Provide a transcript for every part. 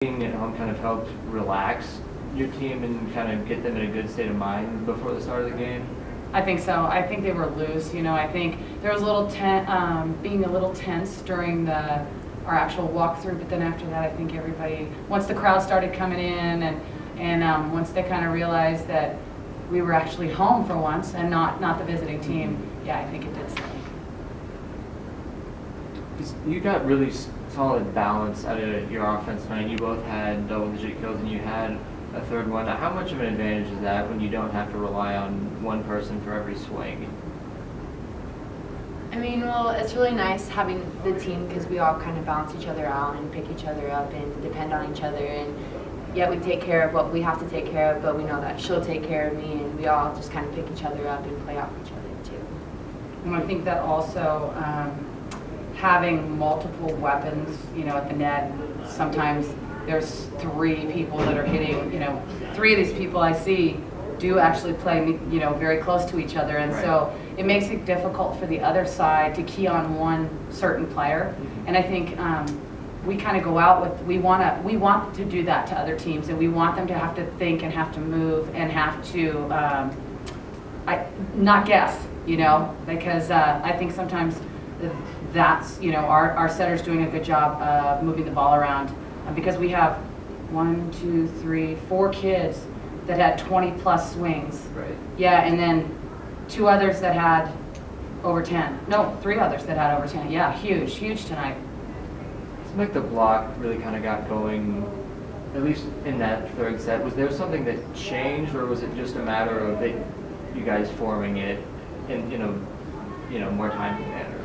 Being at home kind of helped relax your team and kind of get them in a good state of mind before the start of the game? I think so. I think they were loose. I think there was a little being a little tense during our actual walkthrough, but then after that, I think everybody, once the crowd started coming in and once they kind of realized that we were actually home for once and not the visiting team, yeah, I think it did something. You got really solid balance out of your offense tonight. You both had double-digit kills, and you had a third one. How much of an advantage is that when you don't have to rely on one person for every swing? I mean, well, it's really nice having the team because we all kind of balance each other out and pick each other up and depend on each other. And yet we take care of what we have to take care of, but we know that she'll take care of me, and we all just kind of pick each other up and play off each other too. And I think that also having multiple weapons, at the net, sometimes there's three people that are hitting, three of these people I see do actually play, very close to each other. And so it makes it difficult for the other side to key on one certain player. And I think we kind of go out with, we want to do that to other teams, and we want them to have to think and have to move and have to not guess, because I think sometimes that's, our setter's doing a good job of moving the ball around, because we have 1, 2, 3, 4 kids that had 20 plus swings. Right. Yeah, and then 2 others that had over 10. No, 3 others that had over 10. Yeah, huge tonight. It seemed like the block really kind of got going, at least in that third set. Was there something that changed, or was it just a matter of you guys forming it in more time manner?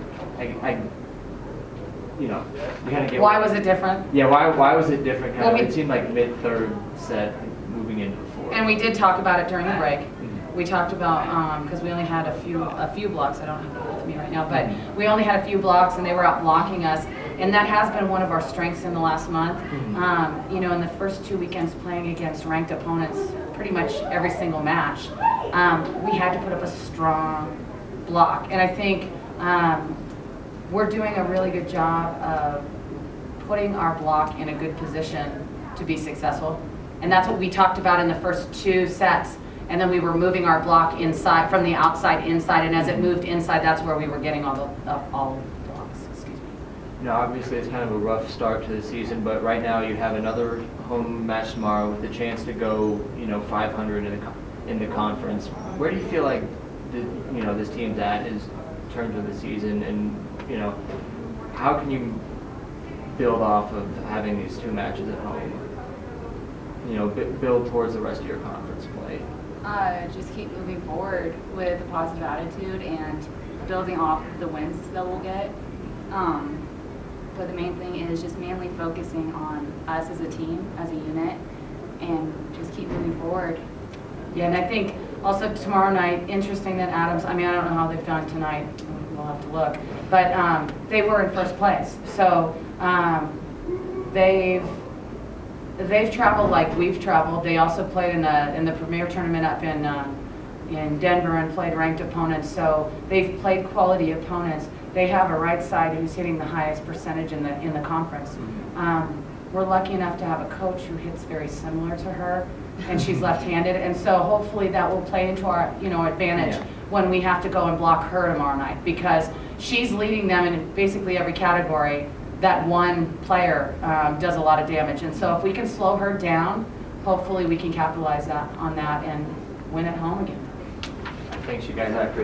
You kind of get. Why was it different? Yeah, why was it different? Well, It seemed like mid-third set, moving into the fourth. And we did talk about it during the break. We talked about, because we only had a few blocks, I don't have them with me right now, but we only had a few blocks and they were out blocking us. And that has been one of our strengths in the last month. In the first 2 weekends playing against ranked opponents, pretty much every single match, we had to put up a strong block. And I think we're doing a really good job of putting our block in a good position to be successful. And that's what we talked about in the first 2 sets. And then we were moving our block inside, from the outside inside, and as it moved inside, that's where we were getting all the blocks. Excuse me. Obviously it's kind of a rough start to the season, but right now you have another home match tomorrow with the chance to go, 500 in the conference. Where do you feel like this team's at in terms of the season, and how can you build off of having these 2 matches at home? Build towards the rest of your conference play. Just keep moving forward with a positive attitude and building off the wins that we'll get. But the main thing is just mainly focusing on us as a team, as a unit, and just keep moving forward. Yeah, and I think also tomorrow night, interesting that Adams, I don't know how they've done tonight, we'll have to look, but they were in first place. So they've traveled like we've traveled. They also played in the premier tournament up in Denver and played ranked opponents. So they've played quality opponents. They have a right side who's hitting the highest percentage in the conference. We're lucky enough to have a coach who hits very similar to her, and she's left-handed, and so hopefully that will play into our advantage when we have to go and block her tomorrow night, because she's leading them in basically every category. That one player does a lot of damage, and so if we can slow her down, hopefully we can capitalize on that and win at home again. Thanks, you guys. I appreciate it.